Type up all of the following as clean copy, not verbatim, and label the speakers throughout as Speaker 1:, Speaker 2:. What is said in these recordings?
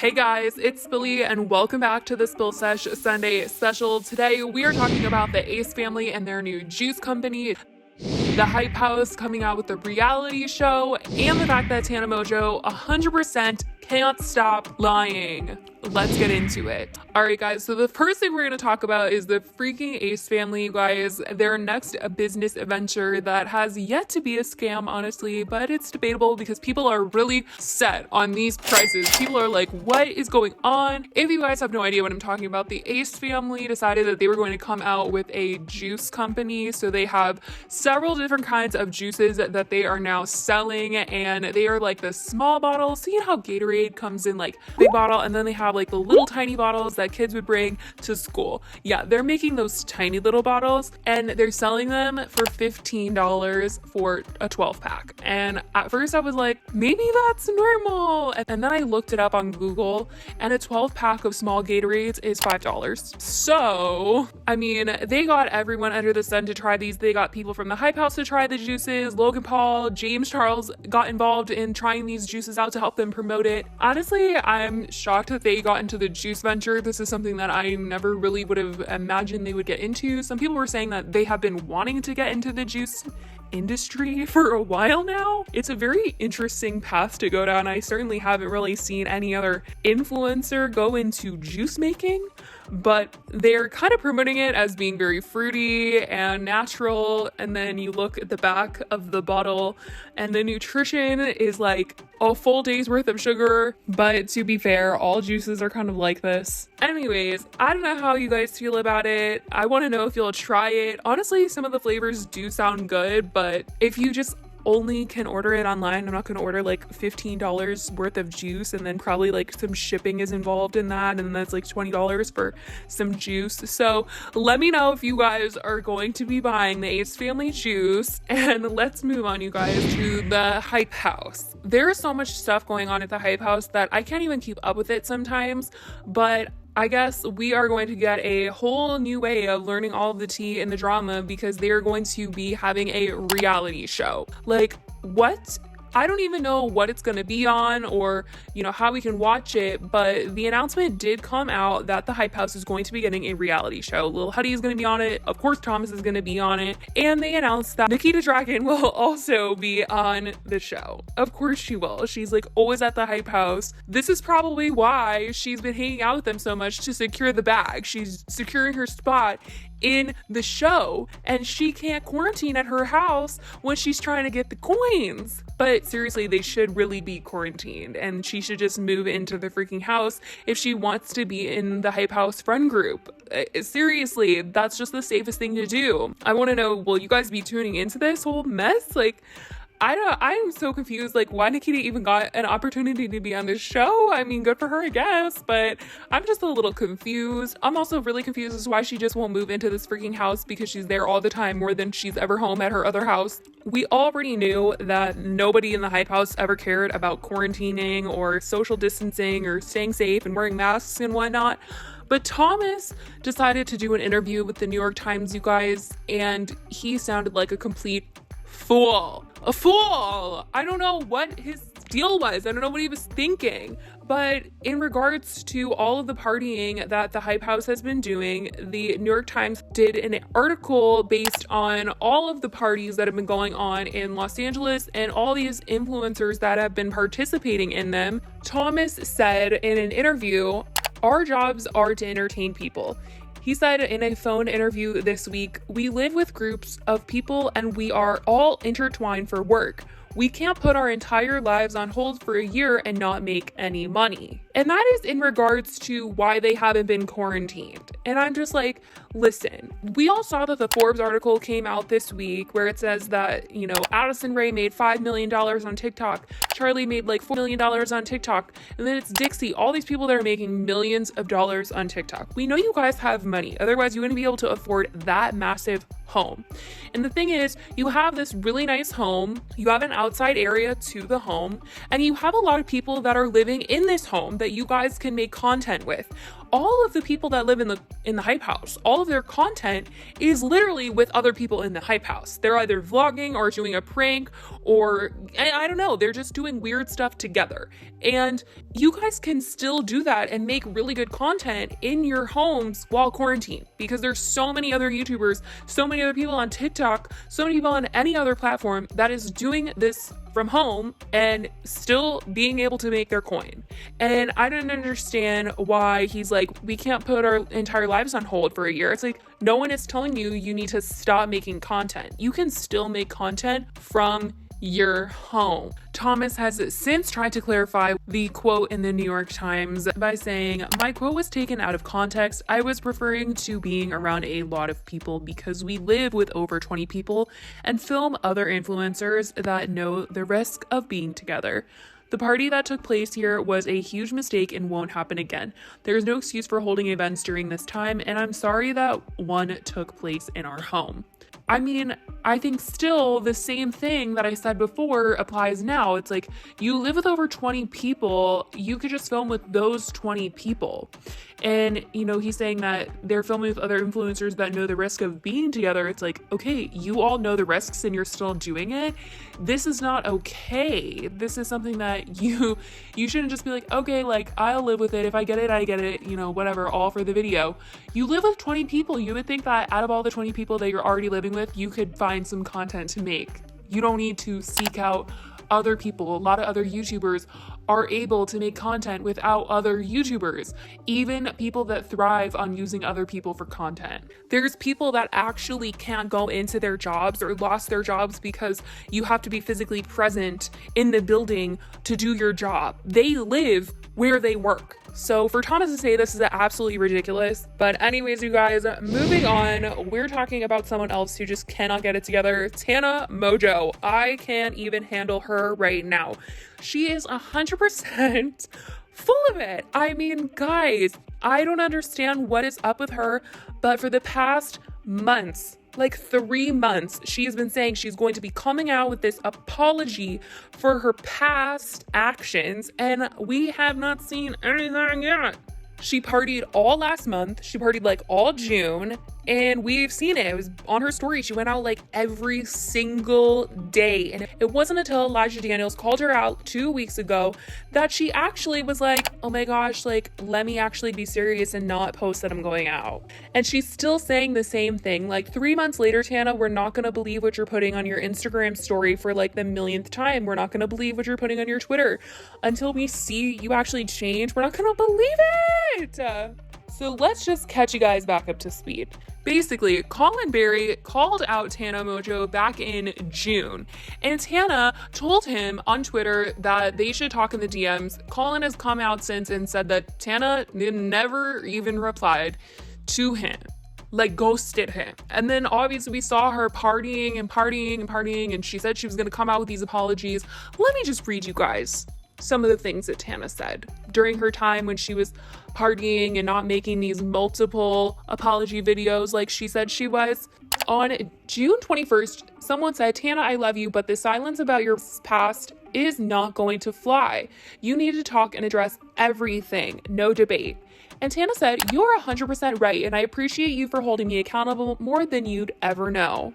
Speaker 1: Hey guys, it's Billy and welcome back to the Spill Sesh Sunday special. Today we are talking about the Ace family and their new juice company, the Hype House coming out with the reality show, and the fact that Tana Mongeau 100% can't stop lying. Let's get into it. Alright guys, so the first thing we're going to talk about is the freaking Ace family, you guys. Their next business venture that has yet to be a scam, honestly, but it's debatable because people are really set on these prices. People are like, what is going on? If you guys have no idea what I'm talking about, the Ace family decided that they were going to come out with a juice company. So they have several different kinds of juices that they are now selling, and they are like the small bottles. So you know how Gatorade comes in like big bottle, and then they have like the little tiny bottles that kids would bring to school. Yeah, they're making those tiny little bottles and they're selling them for $15 for a 12 pack. And at first I was like, maybe that's normal. And then I looked it up on Google, and a 12 pack of small Gatorades is $5. So, I mean, they got everyone under the sun to try these. They got people from the Hype House to try the juices. Logan Paul, James Charles got involved in trying these juices out to help them promote it. Honestly, I'm shocked that they got into the juice venture. This is something that I never really would have imagined they would get into. Some people were saying that they have been wanting to get into the juice industry for a while now. It's a very interesting path to go down. I certainly haven't really seen any other influencer go into juice making, but they're kind of promoting it as being very fruity and natural. And then you look at the back of the bottle and the nutrition is like a full day's worth of sugar. But to be fair, all juices are kind of like this. Anyways, I don't know how you guys feel about it. I want to know if you'll try it. Honestly, some of the flavors do sound good, but if you just only can order it online, I'm not going to order like $15 worth of juice and then probably like some shipping is involved in that, and that's like $20 for some juice. So let me know if you guys are going to be buying the Ace family juice. And let's move on, you guys, to the Hype House. There's so much stuff going on at the Hype House that I can't even keep up with it sometimes, but I guess we are going to get a whole new way of learning all of the tea and the drama because they are going to be having a reality show. Like, what? I don't even know what it's going to be on or, how we can watch it, but the announcement did come out that the Hype House is going to be getting a reality show. Lil Huddy is going to be on it. Of course, Thomas is going to be on it. And they announced that Nikita Dragon will also be on the show. Of course she will. She's like always at the Hype House. This is probably why she's been hanging out with them so much, to secure the bag. She's securing her spot in the show, and she can't quarantine at her house when she's trying to get the coins. But seriously, they should really be quarantined, and she should just move into the freaking house if she wants to be in the Hype House friend group. Seriously, that's just the safest thing to do. I want to know, will you guys be tuning into this whole mess? Like, I'm so confused, like, why Nikita even got an opportunity to be on this show. I mean, good for her, I guess, but I'm just a little confused. I'm also really confused as to why she just won't move into this freaking house, because she's there all the time, more than she's ever home at her other house. We already knew that nobody in the Hype House ever cared about quarantining or social distancing or staying safe and wearing masks and whatnot. But Thomas decided to do an interview with the New York Times, you guys, and he sounded like a complete fool. A fool! I don't know what his deal was. I don't know what he was thinking. But in regards to all of the partying that the Hype House has been doing, the New York Times did an article based on all of the parties that have been going on in Los Angeles and all these influencers that have been participating in them. Thomas said in an interview, "Our jobs are to entertain people." He said in a phone interview this week, "We live with groups of people and we are all intertwined for work. We can't put our entire lives on hold for a year and not make any money." And that is in regards to why they haven't been quarantined. And I'm just like, listen, we all saw that the Forbes article came out this week where it says that, Addison Rae made $5 million on TikTok. Charlie made like $4 million on TikTok. And then it's Dixie, all these people that are making millions of dollars on TikTok. We know you guys have money. Otherwise, you wouldn't be able to afford that massive home. And the thing is, you have this really nice home, you have an outside area to the home, and you have a lot of people that are living in this home that you guys can make content with. All of the people that live in the Hype House, all of their content is literally with other people in the Hype House. They're either vlogging or doing a prank, or I don't know, they're just doing doing weird stuff together. And you guys can still do that and make really good content in your homes while quarantined, because there's so many other YouTubers, so many other people on TikTok, so many people on any other platform that is doing this from home and still being able to make their coin. And I don't understand why he's like, we can't put our entire lives on hold for a year. It's like, no one is telling you need to stop making content. You can still make content from your home. Thomas has since tried to clarify the quote in the New York Times by saying, my quote was taken out of context. I was referring to being around a lot of people because we live with over 20 people and film other influencers that know the risk of being together. The party that took place here was a huge mistake and won't happen again. There is no excuse for holding events during this time, and I'm sorry that one took place in our home. I mean, I think still the same thing that I said before applies now. It's like, you live with over 20 people, you could just film with those 20 people. And, you know, he's saying that they're filming with other influencers that know the risk of being together. It's like, okay, you all know the risks and you're still doing it. This is not okay. This is something that you shouldn't just be like, okay, like, I'll live with it. If I get it, I get it, you know, whatever, all for the video. You live with 20 people. You would think that out of all the 20 people that you're already living with, you could find some content to make. You don't need to seek out other people. A lot of other YouTubers are able to make content without other YouTubers, even people that thrive on using other people for content. There's people that actually can't go into their jobs or lost their jobs because you have to be physically present in the building to do your job. They live where they work. So for Thomas to say this is absolutely ridiculous. But anyways, you guys, moving on, we're talking about someone else who just cannot get it together. Tana Mongeau. I can't even handle her right now. She is 100% full of it. I mean, guys, I don't understand what is up with her, but for the past months, like 3 months, she has been saying she's going to be coming out with this apology for her past actions, and we have not seen anything yet. She partied all last month. She partied like all June, and we've seen it. It was on her story. She went out like every single day. And it wasn't until Elijah Daniels called her out 2 weeks ago that she actually was like, oh my gosh, like, let me actually be serious and not post that I'm going out. And she's still saying the same thing. Like 3 months later, Tana, we're not going to believe what you're putting on your Instagram story for like the millionth time. We're not going to believe what you're putting on your Twitter until we see you actually change. We're not going to believe it. So let's just catch you guys back up to speed. Basically, Colin Berry called out Tana Mongeau back in June, and Tana told him on Twitter that they should talk in the DMs. Colin has come out since and said that Tana never even replied to him, like ghosted him. And then obviously we saw her partying, and she said she was going to come out with these apologies. Let me just read you guys some of the things that Tana said during her time when she was partying and not making these multiple apology videos like she said she was. On June 21st, someone said, Tana, I love you, but the silence about your past is not going to fly. You need to talk and address everything, no debate. And Tana said, you're 100% right, and I appreciate you for holding me accountable more than you'd ever know.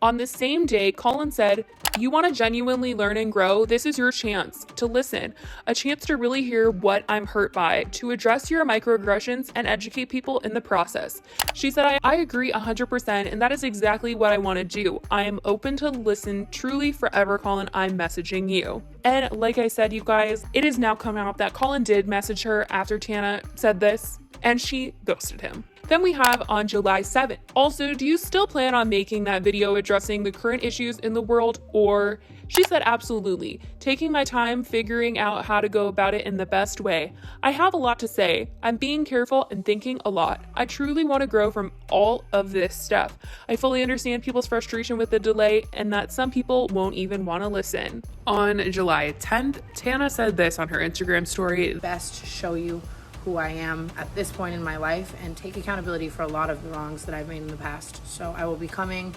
Speaker 1: On the same day, Colin said, you want to genuinely learn and grow? This is your chance to listen, a chance to really hear what I'm hurt by, to address your microaggressions and educate people in the process. She said, I agree 100%, and that is exactly what I want to do. I am open to listen truly forever, Colin. I'm messaging you. And like I said, you guys, it is now come out that Colin did message her after Tana said this, and she ghosted him. Then we have on July 7th. Also, do you still plan on making that video addressing the current issues in the world? Or she said, absolutely. Taking my time figuring out how to go about it in the best way. I have a lot to say. I'm being careful and thinking a lot. I truly want to grow from all of this stuff. I fully understand people's frustration with the delay and that some people won't even want to listen. On July 10th, Tana said this on her Instagram story.
Speaker 2: Best show you who I am at this point in my life and take accountability for a lot of the wrongs that I've made in the past. So I will be coming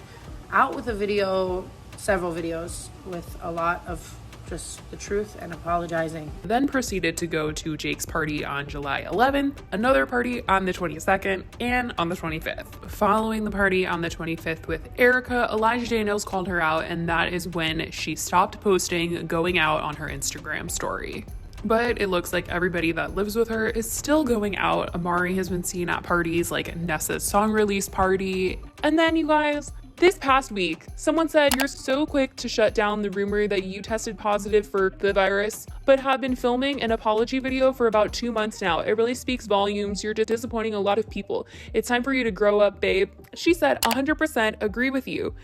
Speaker 2: out with a video, several videos with a lot of just the truth and apologizing.
Speaker 1: Then proceeded to go to Jake's party on July 11th, another party on the 22nd, and on the 25th. Following the party on the 25th with Erica, Elijah Daniels called her out, and that is when she stopped posting going out on her Instagram story. But it looks like everybody that lives with her is still going out. Amari has been seen at parties like Nessa's song release party. And then, you guys, this past week, someone said, "You're so quick to shut down the rumor that you tested positive for the virus, but have been filming an apology video for about 2 months now. It really speaks volumes. You're just disappointing a lot of people. It's time for you to grow up, babe." She said, 100% agree with you,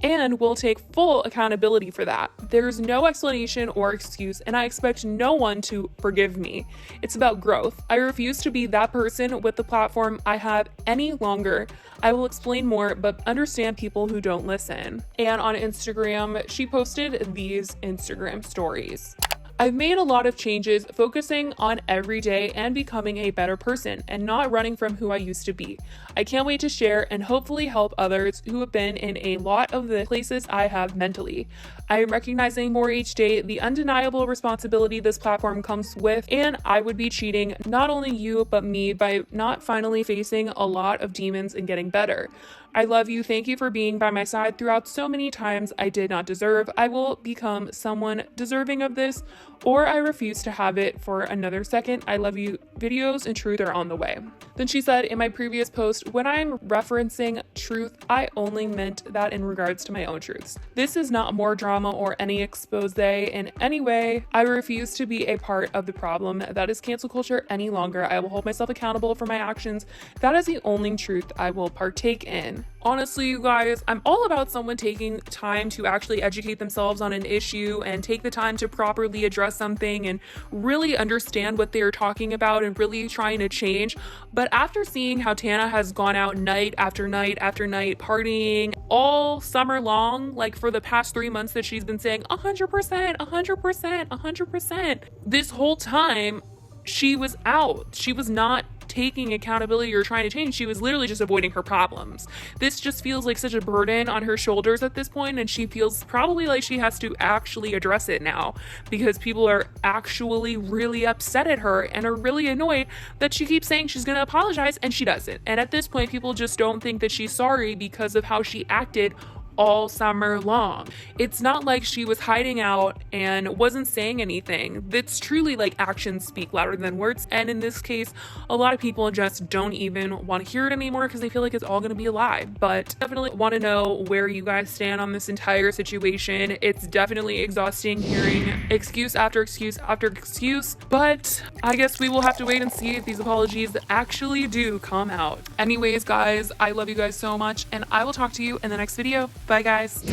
Speaker 1: and will take full accountability for that. There's no explanation or excuse, and I expect no one to forgive me. It's about growth. I refuse to be that person with the platform I have any longer. I will explain more, but understand people who don't listen. And on Instagram, she posted these Instagram stories. "I've made a lot of changes, focusing on every day and becoming a better person and not running from who I used to be. I can't wait to share and hopefully help others who have been in a lot of the places I have mentally. I am recognizing more each day the undeniable responsibility this platform comes with, and I would be cheating not only you but me by not finally facing a lot of demons and getting better. I love you. Thank you for being by my side throughout so many times I did not deserve. I will become someone deserving of this, or I refuse to have it for another second. I love you. Videos and truth are on the way." Then she said, "In my previous post, when I'm referencing truth, I only meant that in regards to my own truths. This is not more drama or any expose in any way. I refuse to be a part of the problem that is cancel culture any longer. I will hold myself accountable for my actions. That is the only truth I will partake in." Honestly, you guys, I'm all about someone taking time to actually educate themselves on an issue and take the time to properly address something and really understand what they're talking about and really trying to change. But after seeing how Tana has gone out night after night after night, partying all summer long, like for the past 3 months that she's been saying 100%, 100%, 100%, this whole time she was out. She was not taking accountability or trying to change. She was literally just avoiding her problems. This just feels like such a burden on her shoulders at this point, and she feels probably like she has to actually address it now because people are actually really upset at her and are really annoyed that she keeps saying she's going to apologize and she doesn't. And at this point, people just don't think that she's sorry because of how she acted all summer long. It's not like she was hiding out and wasn't saying anything. It's truly like actions speak louder than words. And in this case, a lot of people just don't even want to hear it anymore because they feel like it's all going to be a lie. But definitely want to know where you guys stand on this entire situation. It's definitely exhausting hearing excuse after excuse after excuse, but I guess we will have to wait and see if these apologies actually do come out. Anyways, guys, I love you guys so much, and I will talk to you in the next video. Bye, guys.